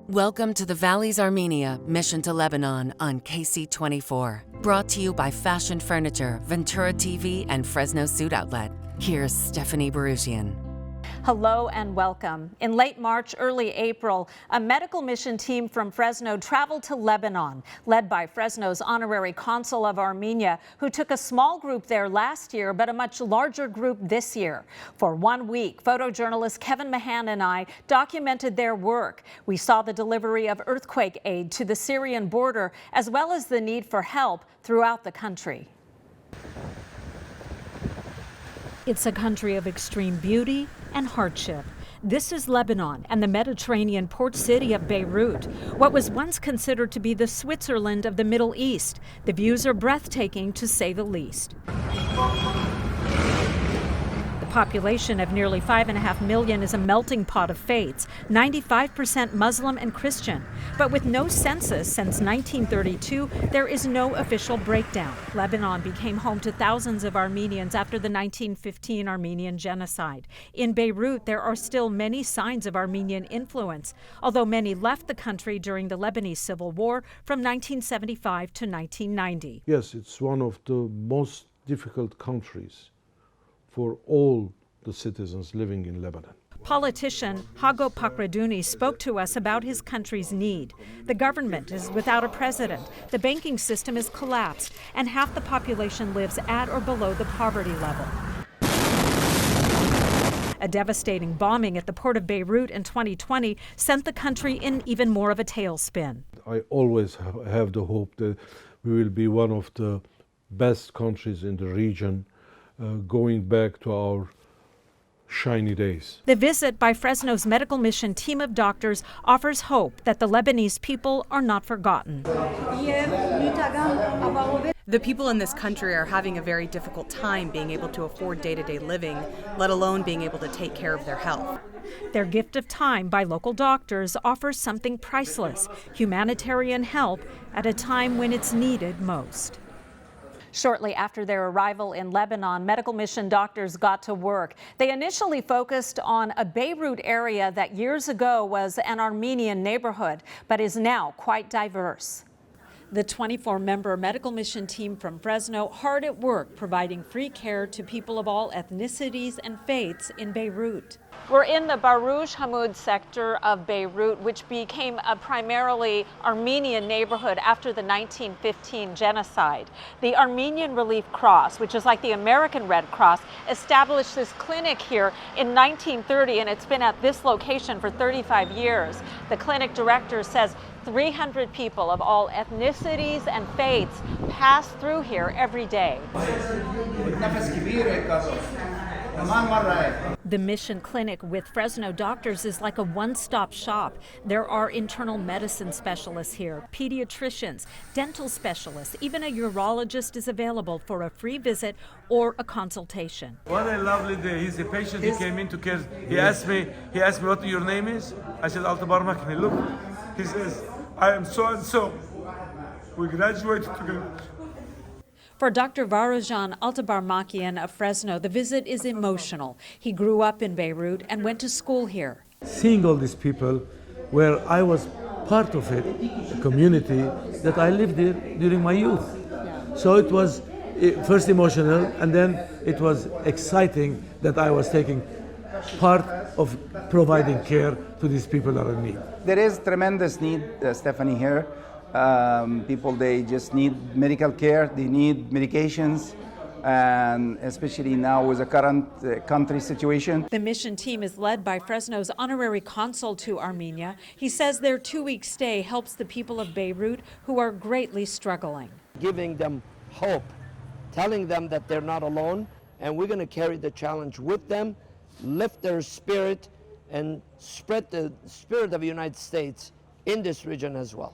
Welcome to the Valleys Armenia Mission to Lebanon on KSEE 24. Brought to you by Fashion Furniture, Ventura TV, and Fresno Suit Outlet. Here's Stefani Boorojian. Hello and welcome. In late March, early April, a medical mission team from Fresno traveled to Lebanon, led by Fresno's honorary consul of Armenia, who took a small group there last year, but a much larger group this year. For 1 week, photojournalist Kevin Mahan and I documented their work. We saw the delivery of earthquake aid to the Syrian border, as well as the need for help throughout the country. It's a country of extreme beauty and hardship. This is Lebanon and the Mediterranean port city of Beirut, what was once considered to be the Switzerland of the Middle East. The views are breathtaking, to say the least. The population of nearly 5.5 million is a melting pot of faiths, 95% Muslim and Christian. But with no census since 1932, there is no official breakdown. Lebanon became home to thousands of Armenians after the 1915 Armenian genocide. In Beirut, there are still many signs of Armenian influence, although many left the country during the Lebanese Civil War from 1975 to 1990. Yes, it's one of the most difficult countries for all the citizens living in Lebanon. Politician Hago Pakraduni spoke to us about his country's need. The government is without a president, the banking system is collapsed, and half the population lives at or below the poverty level. A devastating bombing at the port of Beirut in 2020 sent the country in even more of a tailspin. I always have the hope that we will be one of the best countries in the region, going back to our shiny days. The visit by Fresno's Medical Mission team of doctors offers hope that the Lebanese people are not forgotten. The people in this country are having a very difficult time being able to afford day-to-day living, let alone being able to take care of their health. Their gift of time by local doctors offers something priceless: humanitarian help at a time when it's needed most. Shortly after their arrival in Lebanon, Medical Mission doctors got to work. They initially focused on a Beirut area that years ago was an Armenian neighborhood, but is now quite diverse. The 24-member Medical Mission team from Fresno hard at work providing free care to people of all ethnicities and faiths in Beirut. We're in the Barouj Hamoud sector of Beirut, which became a primarily Armenian neighborhood after the 1915 genocide. The Armenian Relief Cross, which is like the American Red Cross, established this clinic here in 1930, and it's been at this location for 35 years. The clinic director says 300 people of all ethnicities and faiths pass through here every day. The Mission Clinic with Fresno doctors is like a one-stop shop. There are internal medicine specialists here, pediatricians, dental specialists, even a urologist is available for a free visit or a consultation. What a lovely day. He's a patient. He came in to care. He asked me what your name is. I said, Altabar Makni. Look, he says, I am so and so. We graduated together. For Dr. Varujan Altabarmakian of Fresno, the visit is emotional. He grew up in Beirut and went to school here. Seeing all these people, where I was part of it, a community that I lived there during my youth. So it was first emotional, and then it was exciting that I was taking part of providing care to these people that are in need. There is tremendous need, Stephanie, here. People, they just need medical care, they need medications, and especially now with the current country situation. The mission team is led by Fresno's honorary consul to Armenia. He says their 2-week stay helps the people of Beirut who are greatly struggling. Giving them hope, telling them that they're not alone, and we're going to carry the challenge with them, lift their spirit, and spread the spirit of the United States in this region as well.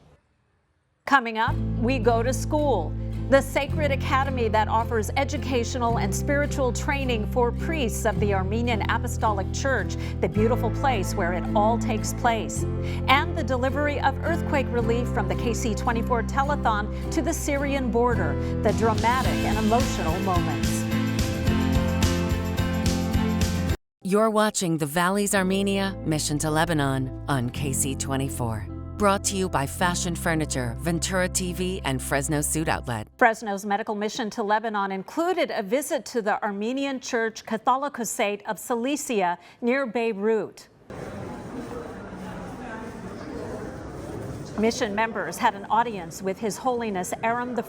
Coming up, we go to school. The sacred academy that offers educational and spiritual training for priests of the Armenian Apostolic Church, the beautiful place where it all takes place. And the delivery of earthquake relief from the KSEE 24 telethon to the Syrian border, the dramatic and emotional moments. You're watching the Valleys Armenia Mission to Lebanon on KSEE 24. Brought to you by Fashion Furniture, Ventura TV, and Fresno Suit Outlet. Fresno's medical mission to Lebanon included a visit to the Armenian Church Catholicosate of Cilicia near Beirut. Mission members had an audience with His Holiness Aram I.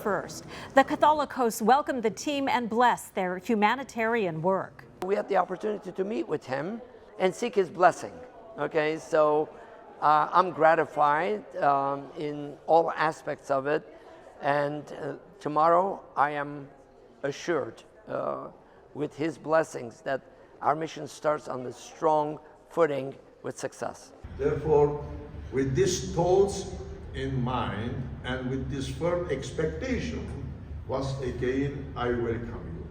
The Catholicos welcomed the team and blessed their humanitarian work. We had the opportunity to meet with him and seek his blessing. Okay, so I'm gratified in all aspects of it, and tomorrow I am assured with his blessings that our mission starts on the strong footing with success. Therefore, with these thoughts in mind and with this firm expectation, once again I welcome you.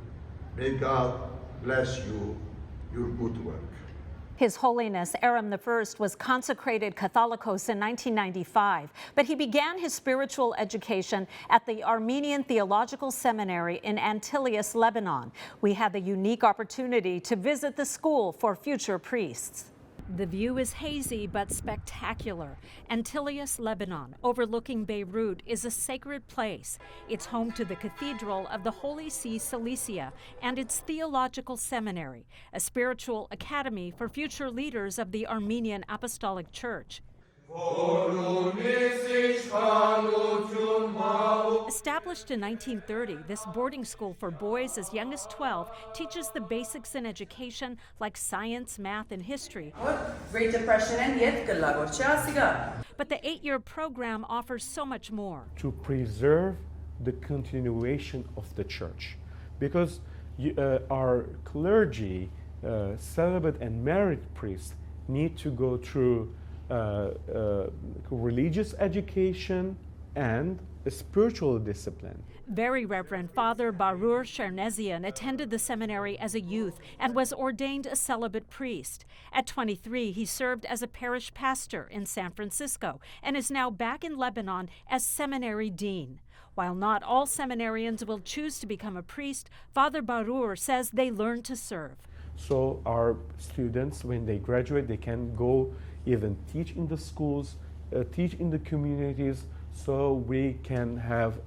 May God bless you, your good work. His Holiness Aram I was consecrated Catholicos in 1995, but he began his spiritual education at the Armenian Theological Seminary in Antilius, Lebanon. We had the unique opportunity to visit the school for future priests. The view is hazy but spectacular. Antilius, Lebanon, overlooking Beirut, is a sacred place. It's home to the Cathedral of the Holy See Cilicia and its theological seminary, a spiritual academy for future leaders of the Armenian Apostolic Church. Established in 1930, this boarding school for boys as young as 12 teaches the basics in education like science, math, and history. But the 8-year program offers so much more. To preserve the continuation of the church, because our clergy, celibate and married priests need to go through religious education and spiritual discipline. Very Reverend Father Barur Shernezian attended the seminary as a youth and was ordained a celibate priest. At 23, he served as a parish pastor in San Francisco and is now back in Lebanon as seminary dean. While not all seminarians will choose to become a priest, Father Barur says they learn to serve. So our students, when they graduate, they can go even teach in the schools, teach in the communities, so we can have,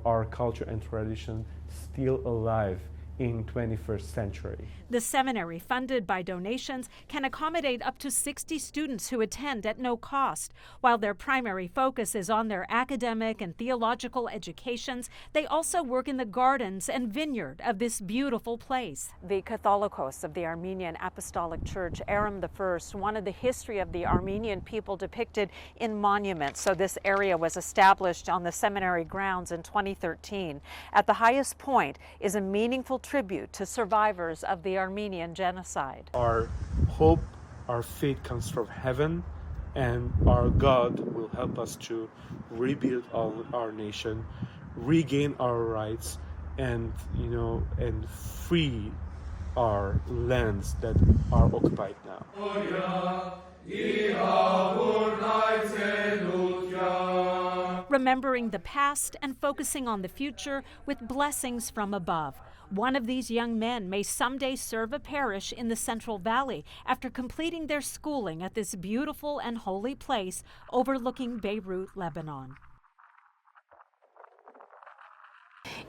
our culture and tradition still alive in 21st century. The seminary, funded by donations, can accommodate up to 60 students who attend at no cost. While their primary focus is on their academic and theological educations, they also work in the gardens and vineyard of this beautiful place. The Catholicos of the Armenian Apostolic Church, Aram I, wanted the history of the Armenian people depicted in monuments, so this area was established on the seminary grounds in 2013. At the highest point is a meaningful tribute to survivors of the Armenian genocide. Our hope, our faith comes from heaven, and our God will help us to rebuild our nation, regain our rights, and and free our lands that are occupied now. Remembering the past and focusing on the future with blessings from above. One of these young men may someday serve a parish in the Central Valley after completing their schooling at this beautiful and holy place overlooking Beirut, Lebanon.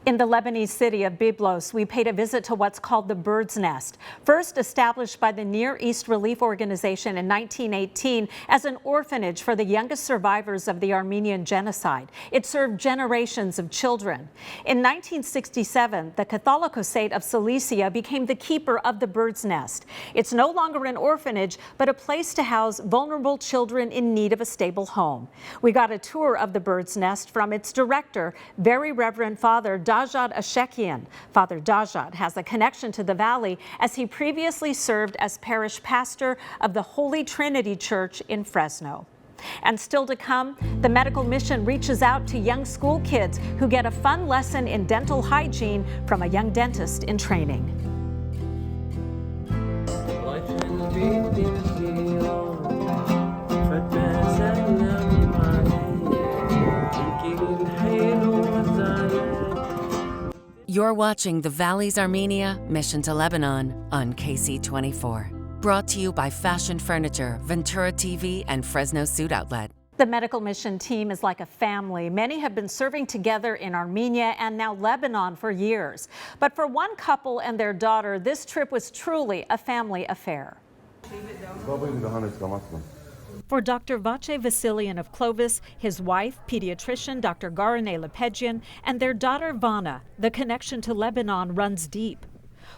In the Lebanese city of Byblos, we paid a visit to what's called the Bird's Nest. First established by the Near East Relief Organization in 1918 as an orphanage for the youngest survivors of the Armenian genocide. It served generations of children. In 1967, the Catholicosate of Cilicia became the keeper of the Bird's Nest. It's no longer an orphanage, but a place to house vulnerable children in need of a stable home. We got a tour of the Bird's Nest from its director, Very Reverend Father Dajad Ashekian. Father Dajad has a connection to the valley as he previously served as parish pastor of the Holy Trinity Church in Fresno. And still to come, the medical mission reaches out to young school kids who get a fun lesson in dental hygiene from a young dentist in training. You're watching the Valleys Armenia Mission to Lebanon on KSEE 24. Brought to you by Fashion Furniture, Ventura TV, and Fresno Suit Outlet. The medical mission team is like a family. Many have been serving together in Armenia and now Lebanon for years. But for one couple and their daughter, this trip was truly a family affair. For Dr. Vace Vasilian of Clovis, his wife, pediatrician Dr. Garane Lepedjian, and their daughter Vana, the connection to Lebanon runs deep.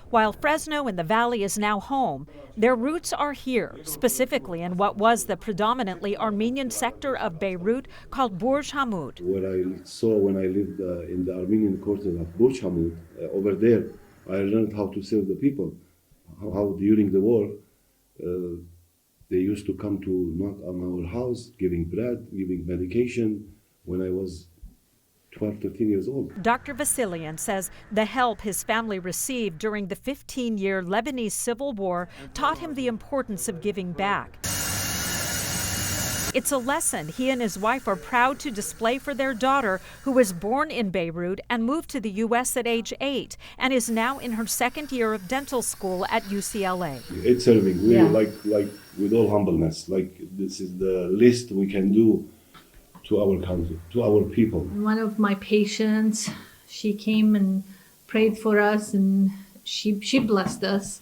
While Fresno in the Valley is now home, their roots are here, specifically in what was the predominantly Armenian sector of Beirut called Burj Hamud. What I saw when I lived in the Armenian quarter of Burj Hamud, over there, I learned how to serve the people, how during the war, they used to come to knock on our house, giving bread, giving medication, when I was 12, 13 years old. Dr. Vasilian says the help his family received during the 15-year Lebanese civil war taught him the importance of giving back. It's a lesson he and his wife are proud to display for their daughter, who was born in Beirut and moved to the U.S. at age 8 and is now in her second year of dental school at UCLA. It's serving, we like with all humbleness, like this is the least we can do to our country, to our people. One of my patients, she came and prayed for us, and she blessed us.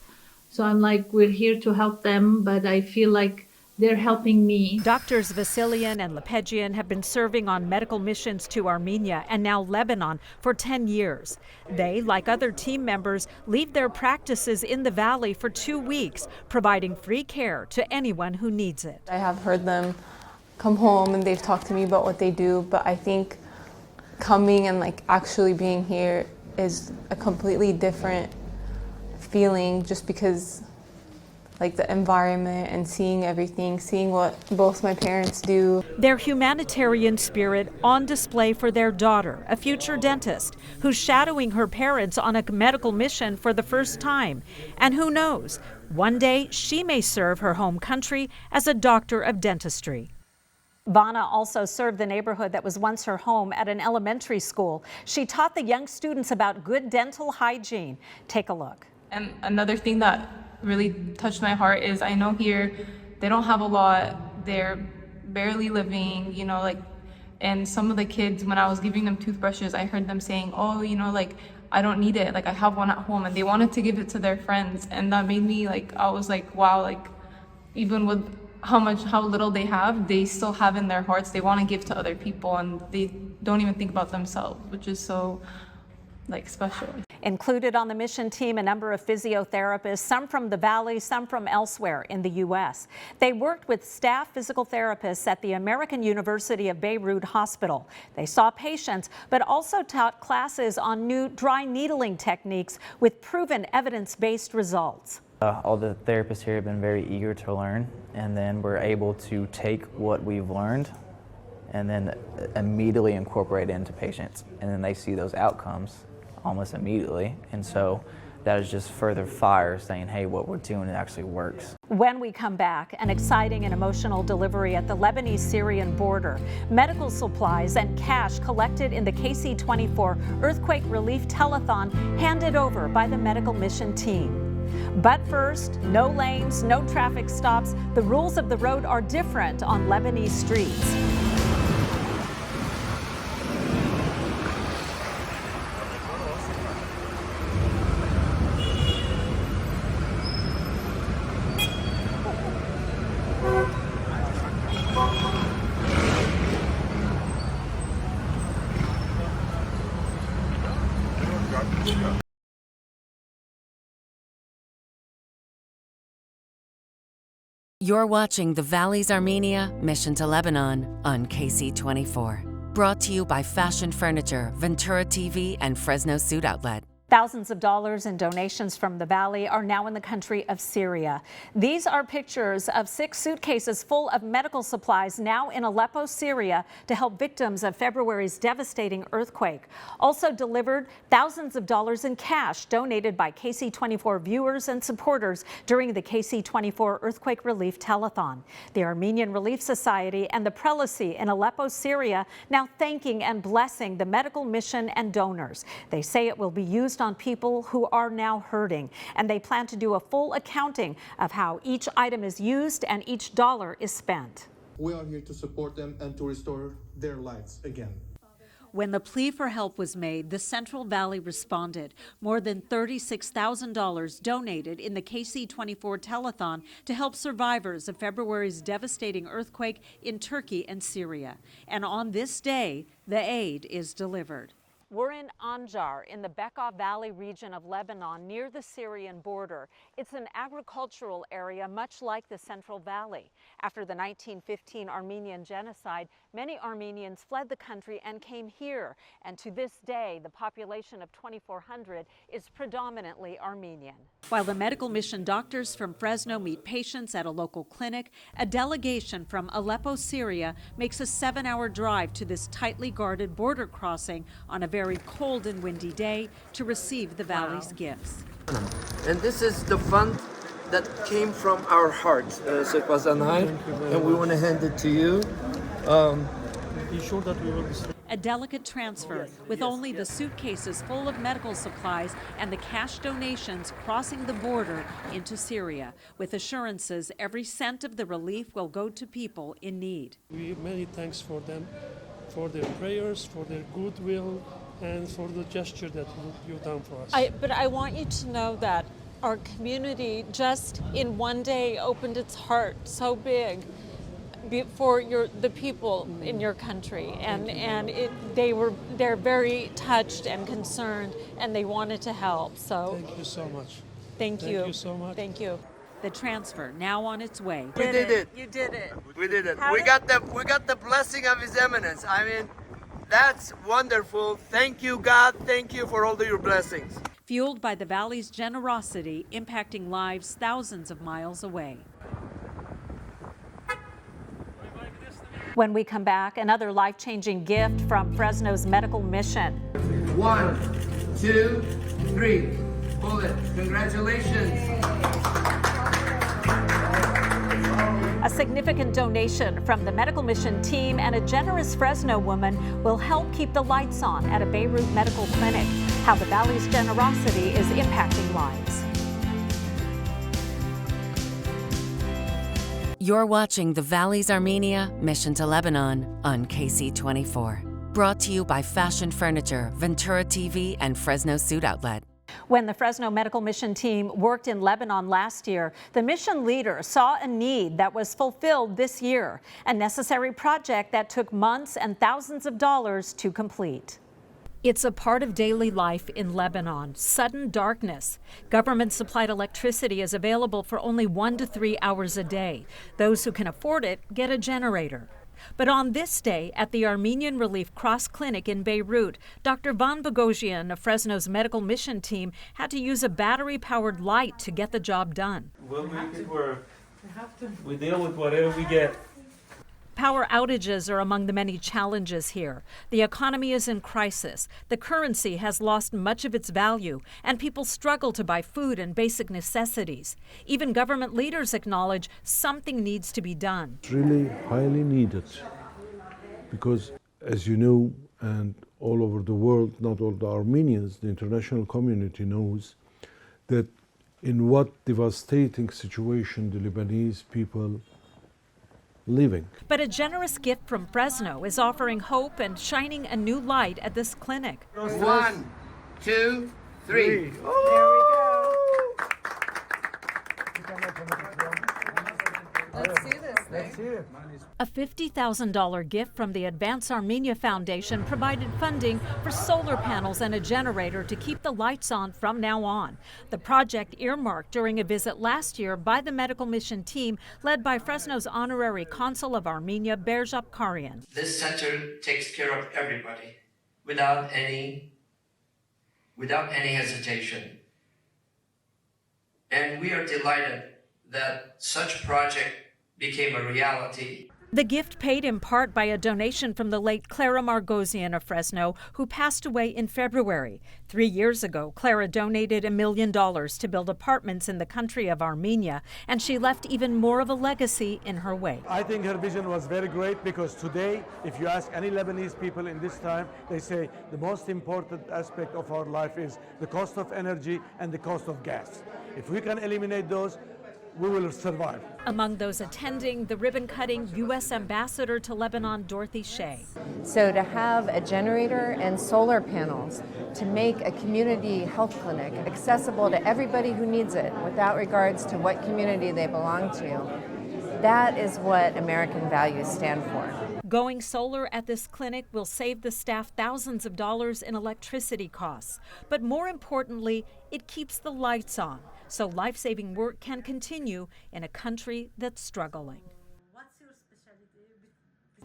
So I'm like, we're here to help them, but I feel like they're helping me. Doctors Vasilian and Lepedjian have been serving on medical missions to Armenia and now Lebanon for 10 years. They, like other team members, leave their practices in the valley for 2 weeks, providing free care to anyone who needs it. I have heard them come home and they've talked to me about what they do, but I think coming and actually being here is a completely different feeling, just because the environment and seeing everything, seeing what both my parents do. Their humanitarian spirit on display for their daughter, a future dentist who's shadowing her parents on a medical mission for the first time. And who knows, one day she may serve her home country as a doctor of dentistry. Vana also served the neighborhood that was once her home at an elementary school. She taught the young students about good dental hygiene. Take a look. And another thing that really touched my heart is I know here they don't have a lot. They're barely living, and some of the kids, when I was giving them toothbrushes, I heard them saying, oh, I don't need it. I have one at home, and they wanted to give it to their friends. And that made me I was like, wow, even with how little they have, they still have in their hearts, they want to give to other people, and they don't even think about themselves, which is so special. Included on the mission team, a number of physiotherapists, some from the Valley, some from elsewhere in the U.S. They worked with staff physical therapists at the American University of Beirut Hospital. They saw patients, but also taught classes on new dry needling techniques with proven evidence-based results. All the therapists here have been very eager to learn, and then we're able to take what we've learned and then immediately incorporate it into patients. And then they see those outcomes almost immediately. And so that is just further fire saying, hey, what we're doing, it actually works. When we come back, an exciting and emotional delivery at the Lebanese-Syrian border. Medical supplies and cash collected in the KSEE 24 earthquake relief telethon handed over by the medical mission team. But first, no lanes, no traffic stops. The rules of the road are different on Lebanese streets. You're watching the Valley's Armenia Mission to Lebanon on KSEE 24. Brought to you by Fashion Furniture, Ventura TV, and Fresno Suit Outlet. Thousands of dollars in donations from the Valley are now in the country of Syria. These are pictures of 6 suitcases full of medical supplies now in Aleppo, Syria, to help victims of February's devastating earthquake. Also delivered thousands of dollars in cash donated by KSEE 24 viewers and supporters during the KSEE 24 earthquake relief telethon. The Armenian Relief Society and the Prelacy in Aleppo, Syria, now thanking and blessing the medical mission and donors. They say it will be used on people who are now hurting, and they plan to do a full accounting of how each item is used and each dollar is spent. We are here to support them and to restore their lives again. When the plea for help was made, the Central Valley responded. More than $36,000 donated in the KSEE 24 telethon to help survivors of February's devastating earthquake in Turkey and Syria. And on this day, the aid is delivered. We're in Anjar in the Bekaa Valley region of Lebanon near the Syrian border. It's an agricultural area much like the Central Valley. After the 1915 Armenian genocide, many Armenians fled the country and came here. And to this day, the population of 2,400 is predominantly Armenian. While the medical mission doctors from Fresno meet patients at a local clinic, a delegation from Aleppo, Syria makes a 7-hour drive to this tightly guarded border crossing on a very cold and windy day to receive the valley's gifts. And this is the fund that came from our hearts, and we want to hand it to you. Be sure that we will. A delicate transfer with only the suitcases full of medical supplies and the cash donations crossing the border into Syria, with assurances every cent of the relief will go to people in need. We many thanks for them, for their prayers, for their goodwill, and for the gesture that you've done for us. But I want you to know that our community just in one day opened its heart so big for the people in your country, and they're very touched and concerned, and they wanted to help. So thank you so much. Thank you. Thank you so much. Thank you. The transfer now on its way. We did it. You did it. We did it. We got the blessing of His Eminence. I mean, that's wonderful. Thank you, God. Thank you for all of your blessings. Fueled by the valley's generosity, impacting lives thousands of miles away. When we come back, another life-changing gift from Fresno's Medical Mission. 1, 2, 3. Pull it. Congratulations. A significant donation from the Medical Mission team and a generous Fresno woman will help keep the lights on at a Beirut medical clinic. How the valley's generosity is impacting lives. You're watching the Valley's Armenia Mission to Lebanon on KSEE 24. Brought to you by Fashion Furniture, Ventura TV, and Fresno Suit Outlet. When the Fresno Medical Mission team worked in Lebanon last year, the mission leader saw a need that was fulfilled this year, a necessary project that took months and thousands of dollars to complete. It's a part of daily life in Lebanon, sudden darkness. Government-supplied electricity is available for only 1 to 3 hours a day. Those who can afford it get a generator. But on this day, at the Armenian Relief Cross Clinic in Beirut, Dr. Stefani Boorojian of Fresno's Medical Mission team had to use a battery-powered light to get the job done. We'll make it work. We deal with whatever we get. Power outages are among the many challenges here. The economy is in crisis. The currency has lost much of its value, and people struggle to buy food and basic necessities. Even government leaders acknowledge something needs to be done. It's really highly needed because, as you know, and all over the world, not all the Armenians, the international community knows that in what devastating situation the Lebanese people living. But a generous gift from Fresno is offering hope and shining a new light at this clinic. 1, 2, 3. There we go. Let's see this thing. A $50,000 gift from the Advance Armenia Foundation provided funding for solar panels and a generator to keep the lights on from now on. The project earmarked during a visit last year by the Medical Mission team led by Fresno's honorary consul of Armenia, Berzhab Karian. This center takes care of everybody without any hesitation. And we are delighted that such project became a reality. The gift paid in part by a donation from the late Clara Margosian of Fresno, who passed away in February. 3 years ago, Clara donated $1 million to build apartments in the country of Armenia, and she left even more of a legacy in her wake. I think her vision was very great because today, if you ask any Lebanese people in this time, they say the most important aspect of our life is the cost of energy and the cost of gas. If we can eliminate those, we will survive. Among those attending the ribbon cutting, U.S. Ambassador to Lebanon, Dorothy Shea. So to have a generator and solar panels to make a community health clinic accessible to everybody who needs it without regards to what community they belong to, that is what American values stand for. Going solar at this clinic will save the staff thousands of dollars in electricity costs. But more importantly, it keeps the lights on, so life-saving work can continue in a country that's struggling.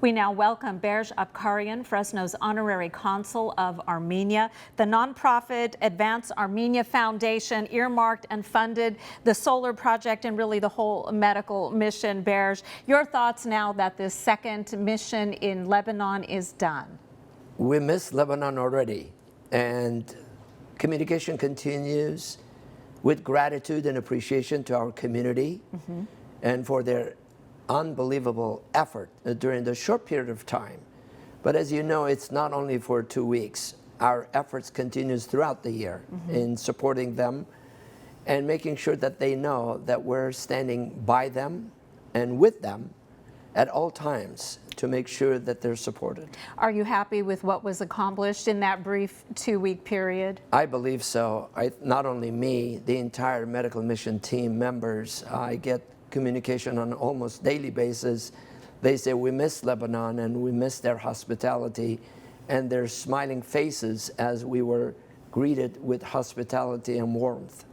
We now welcome Berj Abkarian, Fresno's honorary consul of Armenia. The nonprofit Advance Armenia Foundation earmarked and funded the solar project and really the whole medical mission. Berj, your thoughts now that this second mission in Lebanon is done? We miss Lebanon already, and communication continues with gratitude and appreciation to our community and for their unbelievable effort during the short period of time. But as you know, it's not only for 2 weeks. Our efforts continues throughout the year in supporting them and making sure that they know that we're standing by them and with them at all times to make sure that they're supported. Are you happy with what was accomplished in that brief 2-week period? I believe so. Not only me, the entire medical mission team members, I get communication on almost daily basis. They say we miss Lebanon and we miss their hospitality and their smiling faces as we were greeted with hospitality and warmth.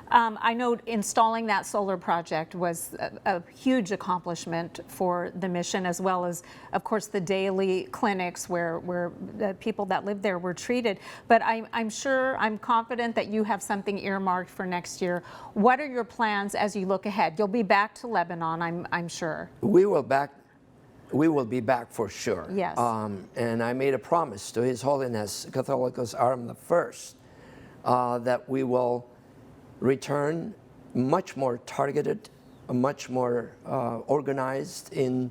I know installing that solar project was a huge accomplishment for the mission, as well as, of course, the daily clinics where the people that live there were treated. But I'm confident that you have something earmarked for next year. What are your plans as you look ahead? You'll be back to Lebanon, I'm sure. We will be back for sure. Yes. And I made a promise to His Holiness Catholicos Arm I that we will return much more targeted, much more organized in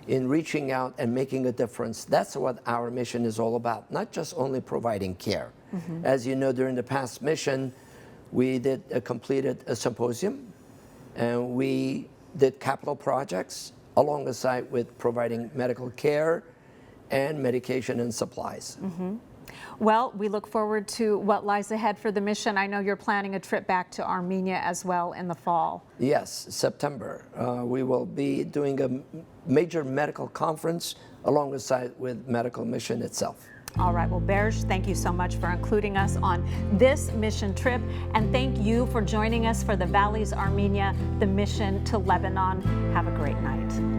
reaching out and making a difference. That's what our mission is all about, not just only providing care. As you know, during the past mission, we completed a symposium, and we did capital projects alongside with providing medical care and medication and supplies. Well, we look forward to what lies ahead for the mission. I know you're planning a trip back to Armenia as well in the fall. Yes, September. We will be doing a major medical conference alongside with Medical Mission itself. All right, well, Berj, thank you so much for including us on this mission trip, and thank you for joining us for the Valleys Armenia, the mission to Lebanon. Have a great night.